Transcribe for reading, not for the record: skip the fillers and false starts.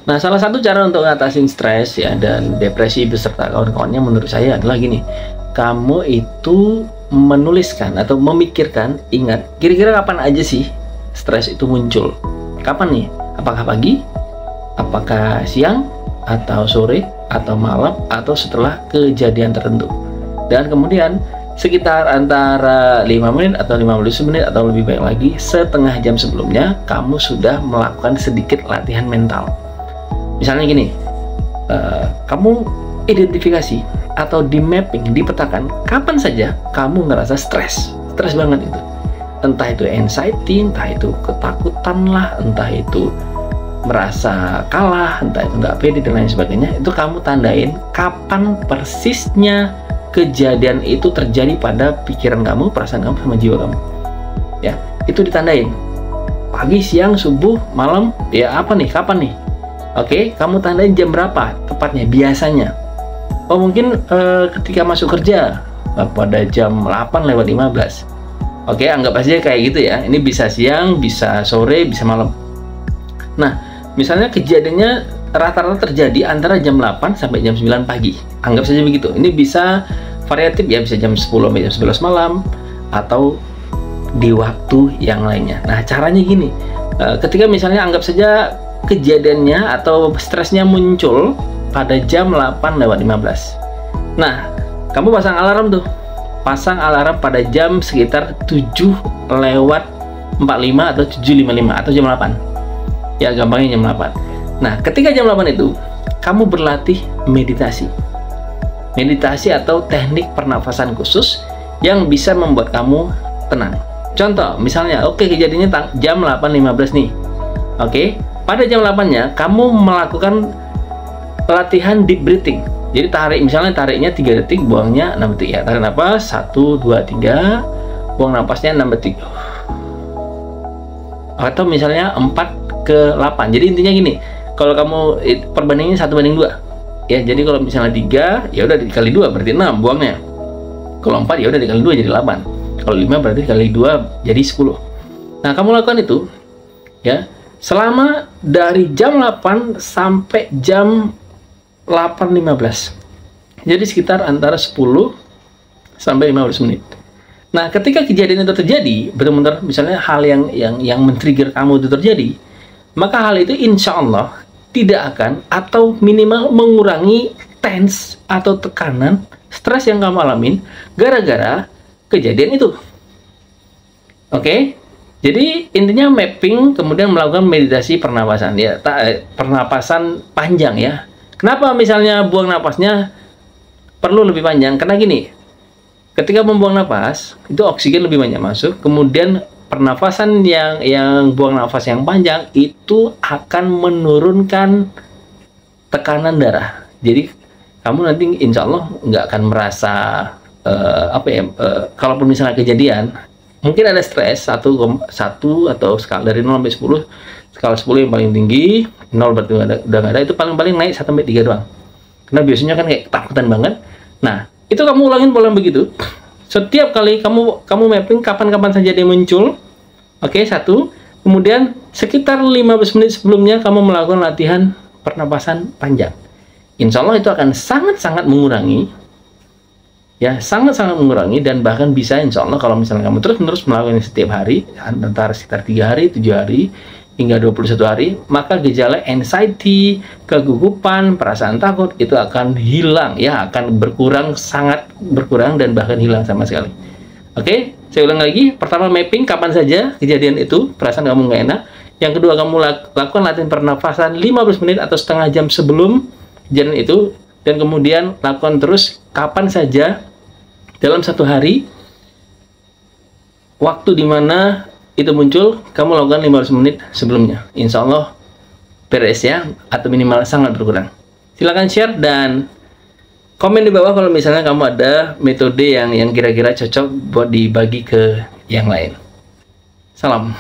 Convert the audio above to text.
Nah, salah satu cara untuk ngatasin stres ya dan depresi beserta kawan-kawannya menurut saya adalah gini. Kamu itu menuliskan atau memikirkan, ingat, kira-kira kapan aja sih stres itu muncul? Kapan nih? Apakah pagi? Apakah siang? Atau sore? Atau malam? Atau setelah kejadian tertentu? Dan kemudian sekitar antara 5 menit atau 15 menit atau lebih baik lagi setengah jam sebelumnya kamu sudah melakukan sedikit latihan mental. Misalnya gini, kamu identifikasi atau di mapping, dipetakan kapan saja kamu ngerasa stres banget itu. Entah itu anxiety, entah itu ketakutan lah, entah itu merasa kalah, entah itu nggak pede dan lain sebagainya. Itu kamu tandain kapan persisnya kejadian itu terjadi pada pikiran kamu, perasaan kamu, sama jiwa kamu. Ya, itu ditandain. Pagi, siang, subuh, malam, ya apa nih, kapan nih? Oke, kamu tandain jam berapa tepatnya biasanya. Oh, mungkin ketika masuk kerja pada jam 8:15. Oke, anggap aja kayak gitu ya. Ini bisa siang, bisa sore, bisa malam. Nah, misalnya kejadiannya rata-rata terjadi antara jam 8 sampai jam 9 pagi. Anggap saja begitu. Ini bisa variatif ya, bisa jam 10 sampai jam 11 malam atau di waktu yang lainnya. Nah, caranya gini. Ketika misalnya anggap saja kejadiannya atau stresnya muncul pada jam 8:15. Nah, kamu pasang alarm tuh. Pasang alarm pada jam sekitar 7:45 atau 7:55 atau jam 8. Ya, gampangnya jam 8. Nah, ketika jam 8 itu, kamu berlatih meditasi. Meditasi atau teknik pernafasan khusus yang bisa membuat kamu tenang. Contoh, misalnya, oke, kejadiannya jam 8:15 nih. Oke, pada jam 8-nya, kamu melakukan latihan deep breathing. Jadi misalnya tariknya 3 detik, buangnya 6 detik ya. Tarik nafas, 1, 2, 3, buang nafasnya 6 detik. Atau misalnya 4:8. Jadi intinya gini, kalau kamu perbandingannya 1:2. Ya, jadi kalau misalnya 3, ya udah dikali 2 berarti 6 buangnya. Kalau 4 ya udah dikali 2 jadi 8. Kalau 5 berarti dikali 2 jadi 10. Nah, kamu lakukan itu ya selama dari jam 8 sampai jam 8:15. Jadi sekitar antara 10 sampai 15 menit. Nah, ketika kejadian itu terjadi, benar-benar misalnya hal yang men-trigger kamu itu terjadi, maka hal itu insya Allah tidak akan atau minimal mengurangi tense atau tekanan stres yang kamu alamin gara-gara kejadian itu. Oke? Jadi intinya mapping, kemudian melakukan meditasi pernapasan ya, pernapasan panjang ya. Kenapa misalnya buang napasnya perlu lebih panjang? Karena gini, ketika membuang napas itu oksigen lebih banyak masuk, kemudian pernafasan yang buang nafas yang panjang itu akan menurunkan tekanan darah. Jadi kamu nanti insya Allah nggak akan merasa kalaupun misalnya kejadian mungkin ada stres 1 atau skala dari 0 sampai 10, skala 10 yang paling tinggi, 0 berarti udah nggak ada, itu paling naik 1 sampai 3 doang. Karena biasanya kan kayak ketakutan banget. Nah, itu kamu ulangin pola begitu. Setiap kali kamu mapping kapan-kapan saja dia muncul. Oke, 1. Kemudian sekitar 15 menit sebelumnya kamu melakukan latihan pernapasan panjang. Insya Allah itu akan sangat-sangat mengurangi ya, sangat-sangat mengurangi, dan bahkan bisa insya Allah kalau misalnya kamu terus-menerus melakukan setiap hari antara sekitar 3 hari, 7 hari hingga 21 hari, maka gejala anxiety, kegugupan, perasaan takut itu akan hilang ya, akan berkurang, sangat berkurang, dan bahkan hilang sama sekali. Oke, saya ulang lagi. Pertama, mapping kapan saja kejadian itu perasaan kamu nggak enak. Yang kedua, kamu lakukan latihan pernafasan 15 menit atau setengah jam sebelum kejadian itu, dan kemudian lakukan terus kapan saja dalam 1 hari, waktu dimana itu muncul, kamu lakukan 15 menit sebelumnya. Insya Allah beres ya, atau minimal sangat berkurang. Silahkan share dan komen di bawah kalau misalnya kamu ada metode yang kira-kira cocok buat dibagi ke yang lain. Salam.